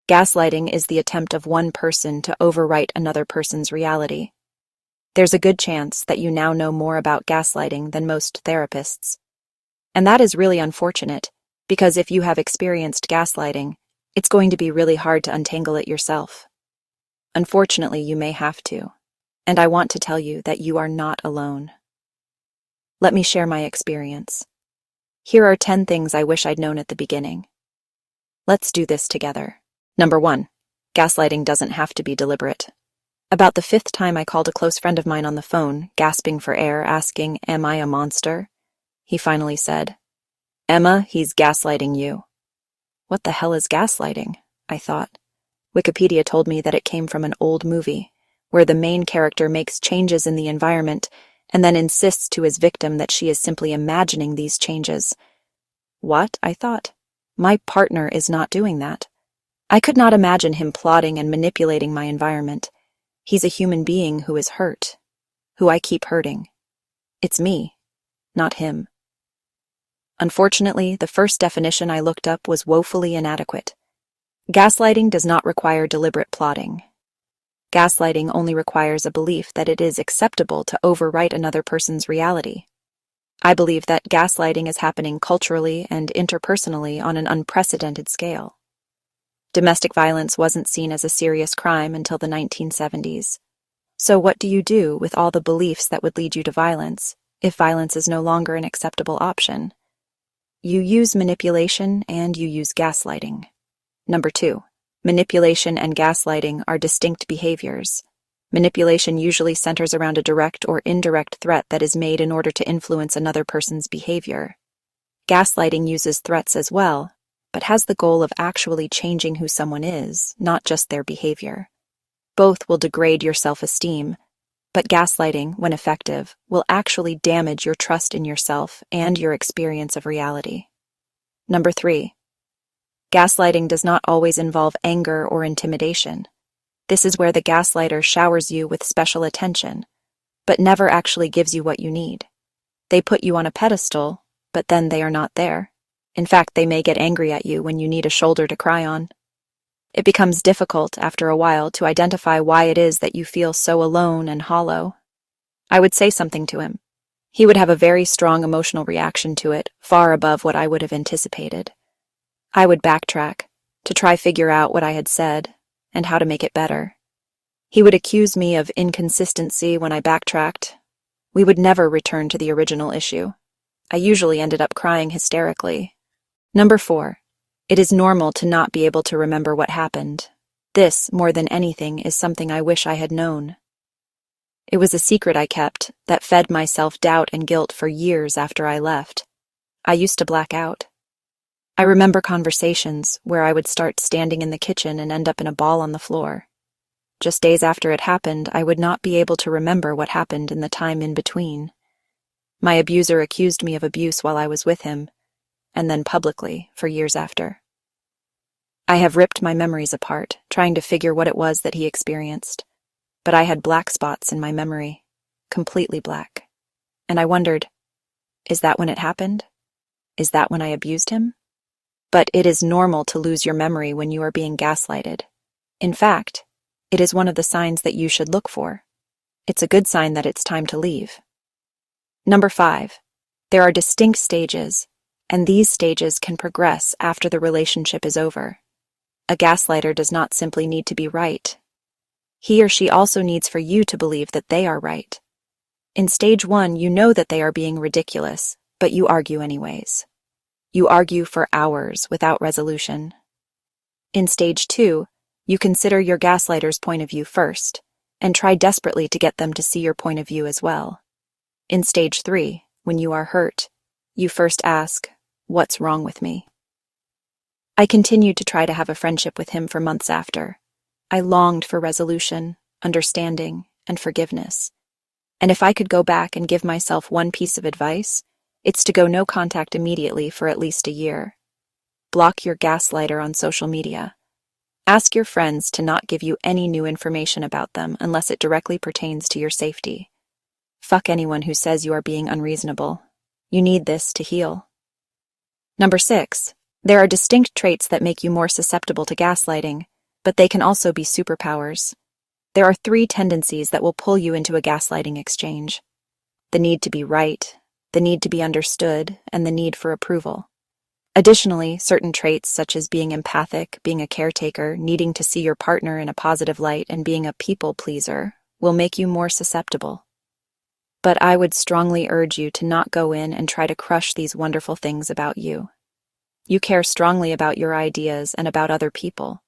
Gaslighting is the attempt of one person to overwrite another person's reality. There's a good chance that you now know more about gaslighting than most therapists. And that is really unfortunate, because if you have experienced gaslighting, it's going to be really hard to untangle it yourself. Unfortunately, you may have to. And I want to tell you that you are not alone. Let me share my experience. Here are 10 things I wish I'd known at the beginning. Let's do this together. Number 1. Gaslighting doesn't have to be deliberate. About the 5th time I called a close friend of mine on the phone, gasping for air, asking, "Am I a monster?" He finally said, "Emma, he's gaslighting you." What the hell is gaslighting? I thought. Wikipedia told me that it came from an old movie, where the main character makes changes in the environment and then insists to his victim that she is simply imagining these changes. What? I thought. My partner is not doing that. I could not imagine him plotting and manipulating my environment. He's a human being who is hurt, who I keep hurting. It's me, not him. Unfortunately, the first definition I looked up was woefully inadequate. Gaslighting does not require deliberate plotting. Gaslighting only requires a belief that it is acceptable to overwrite another person's reality. I believe that gaslighting is happening culturally and interpersonally on an unprecedented scale. Domestic violence wasn't seen as a serious crime until the 1970s. So what do you do with all the beliefs that would lead you to violence, if violence is no longer an acceptable option? You use manipulation and you use gaslighting. Number 2. Manipulation and gaslighting are distinct behaviors. Manipulation usually centers around a direct or indirect threat that is made in order to influence another person's behavior. Gaslighting uses threats as well, but has the goal of actually changing who someone is, not just their behavior. Both will degrade your self-esteem, but gaslighting, when effective, will actually damage your trust in yourself and your experience of reality. Number 3. Gaslighting does not always involve anger or intimidation. This is where the gaslighter showers you with special attention, but never actually gives you what you need. They put you on a pedestal, but then they are not there. In fact, they may get angry at you when you need a shoulder to cry on. It becomes difficult, after a while, to identify why it is that you feel so alone and hollow. I would say something to him. He would have a very strong emotional reaction to it, far above what I would have anticipated. I would backtrack, to try figure out what I had said, and how to make it better. He would accuse me of inconsistency when I backtracked. We would never return to the original issue. I usually ended up crying hysterically. Number 4. It is normal to not be able to remember what happened. This, more than anything, is something I wish I had known. It was a secret I kept that fed my self-doubt and guilt for years after I left. I used to black out. I remember conversations where I would start standing in the kitchen and end up in a ball on the floor. Just days after it happened, I would not be able to remember what happened in the time in between. My abuser accused me of abuse while I was with him, and then publicly for years after. I have ripped my memories apart, trying to figure what it was that he experienced, but I had black spots in my memory, completely black. And I wondered, is that when it happened? Is that when I abused him? But it is normal to lose your memory when you are being gaslighted. In fact, it is one of the signs that you should look for. It's a good sign that it's time to leave. Number 5. There are distinct stages, and these stages can progress after the relationship is over. A gaslighter does not simply need to be right. He or she also needs for you to believe that they are right. In stage 1, you know that they are being ridiculous, but you argue anyways. You argue for hours without resolution. In stage 2, you consider your gaslighter's point of view first, and try desperately to get them to see your point of view as well. In stage 3, when you are hurt, you first ask, "What's wrong with me?" I continued to try to have a friendship with him for months after. I longed for resolution, understanding, and forgiveness. And if I could go back and give myself one piece of advice, it's to go no contact immediately for at least a year. Block your gaslighter on social media. Ask your friends to not give you any new information about them unless it directly pertains to your safety. Fuck anyone who says you are being unreasonable. You need this to heal. Number 6. There are distinct traits that make you more susceptible to gaslighting, but they can also be superpowers. There are 3 tendencies that will pull you into a gaslighting exchange: the need to be right, the need to be understood, and the need for approval. Additionally, certain traits such as being empathic, being a caretaker, needing to see your partner in a positive light, and being a people pleaser will make you more susceptible. But I would strongly urge you to not go in and try to crush these wonderful things about you. You care strongly about your ideas and about other people.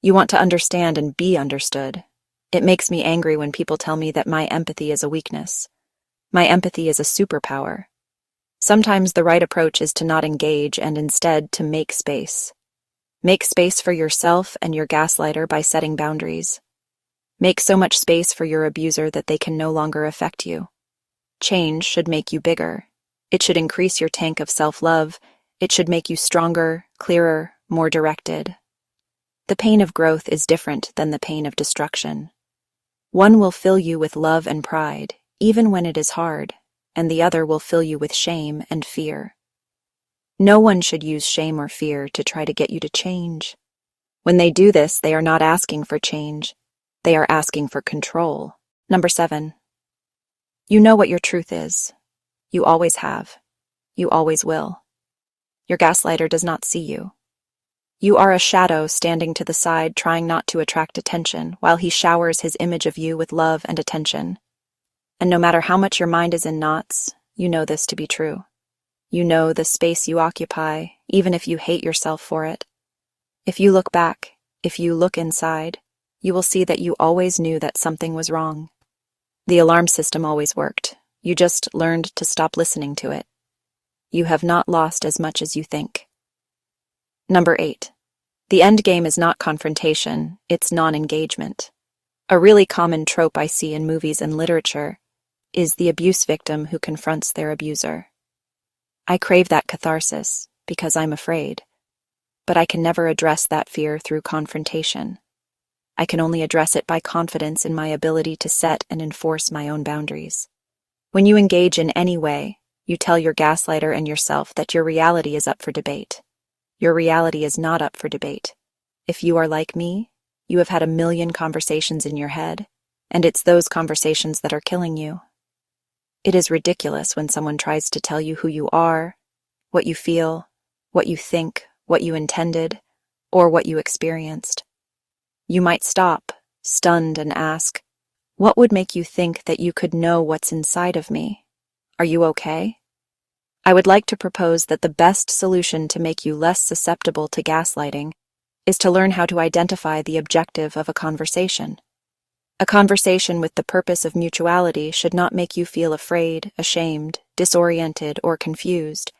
You want to understand and be understood. It makes me angry when people tell me that my empathy is a weakness. My empathy is a superpower. Sometimes the right approach is to not engage and instead to make space. Make space for yourself and your gaslighter by setting boundaries. Make so much space for your abuser that they can no longer affect you. Change should make you bigger. It should increase your tank of self-love. It should make you stronger, clearer, more directed. The pain of growth is different than the pain of destruction. One will fill you with love and pride, even when it is hard, and the other will fill you with shame and fear. No one should use shame or fear to try to get you to change. When they do this, they are not asking for change. They are asking for control. Number 7. You know what your truth is. You always have. You always will. Your gaslighter does not see you. You are a shadow standing to the side trying not to attract attention while he showers his image of you with love and attention. And no matter how much your mind is in knots, you know this to be true. You know the space you occupy, even if you hate yourself for it. If you look back, if you look inside, you will see that you always knew that something was wrong. The alarm system always worked. You just learned to stop listening to it. You have not lost as much as you think. Number 8. The end game is not confrontation, it's non-engagement. A really common trope I see in movies and literature is the abuse victim who confronts their abuser. I crave that catharsis because I'm afraid, but I can never address that fear through confrontation. I can only address it by confidence in my ability to set and enforce my own boundaries. When you engage in any way, you tell your gaslighter and yourself that your reality is up for debate. Your reality is not up for debate. If you are like me, you have had a million conversations in your head, and it's those conversations that are killing you. It is ridiculous when someone tries to tell you who you are, what you feel, what you think, what you intended, or what you experienced. You might stop, stunned, and ask, "What would make you think that you could know what's inside of me? Are you okay?" I would like to propose that the best solution to make you less susceptible to gaslighting is to learn how to identify the objective of a conversation. A conversation with the purpose of mutuality should not make you feel afraid, ashamed, disoriented, or confused.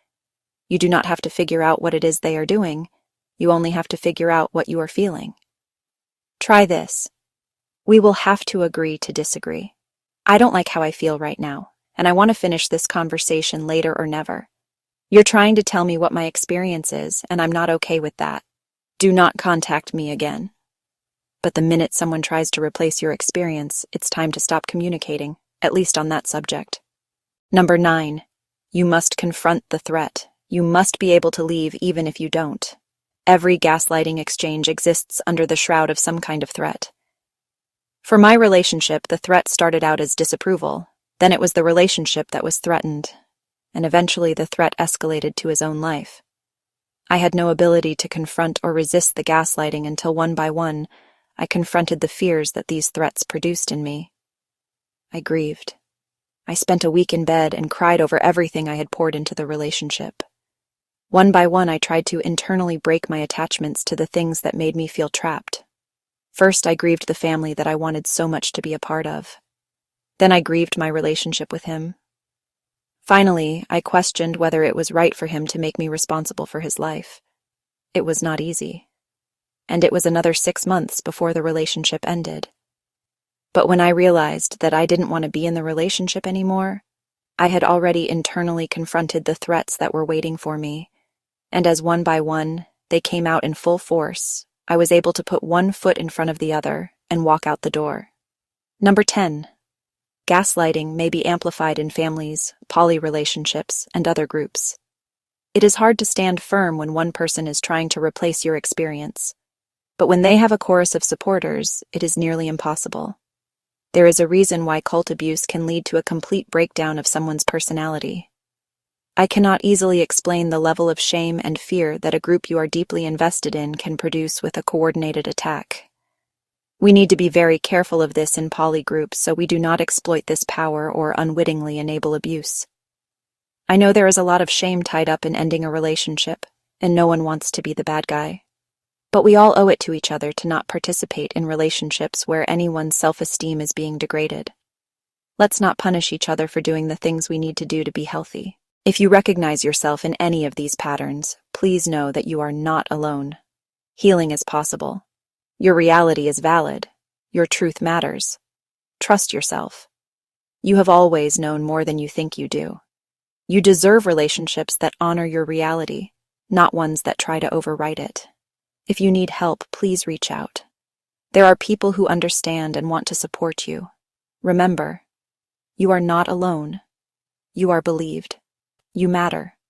You do not have to figure out what it is they are doing. You only have to figure out what you are feeling. Try this. We will have to agree to disagree. I don't like how I feel right now, and I want to finish this conversation later or never. You're trying to tell me what my experience is, and I'm not okay with that. Do not contact me again. But the minute someone tries to replace your experience, it's time to stop communicating, at least on that subject. Number 9. You must confront the threat. You must be able to leave even if you don't. Every gaslighting exchange exists under the shroud of some kind of threat. For my relationship, the threat started out as disapproval. Then it was the relationship that was threatened, and eventually the threat escalated to his own life. I had no ability to confront or resist the gaslighting until one by one, I confronted the fears that these threats produced in me. I grieved. I spent a week in bed and cried over everything I had poured into the relationship. One by one, I tried to internally break my attachments to the things that made me feel trapped. First, I grieved the family that I wanted so much to be a part of. Then I grieved my relationship with him. Finally, I questioned whether it was right for him to make me responsible for his life. It was not easy. And it was another 6 months before the relationship ended. But when I realized that I didn't want to be in the relationship anymore, I had already internally confronted the threats that were waiting for me, and as one by one, they came out in full force, I was able to put one foot in front of the other and walk out the door. Number 10. Gaslighting may be amplified in families, poly relationships, and other groups. It is hard to stand firm when one person is trying to replace your experience. But when they have a chorus of supporters, it is nearly impossible. There is a reason why cult abuse can lead to a complete breakdown of someone's personality. I cannot easily explain the level of shame and fear that a group you are deeply invested in can produce with a coordinated attack. We need to be very careful of this in poly groups so we do not exploit this power or unwittingly enable abuse. I know there is a lot of shame tied up in ending a relationship, and no one wants to be the bad guy. But we all owe it to each other to not participate in relationships where anyone's self-esteem is being degraded. Let's not punish each other for doing the things we need to do to be healthy. If you recognize yourself in any of these patterns, please know that you are not alone. Healing is possible. Your reality is valid. Your truth matters. Trust yourself. You have always known more than you think you do. You deserve relationships that honor your reality, not ones that try to overwrite it. If you need help, please reach out. There are people who understand and want to support you. Remember, you are not alone. You are believed. You matter.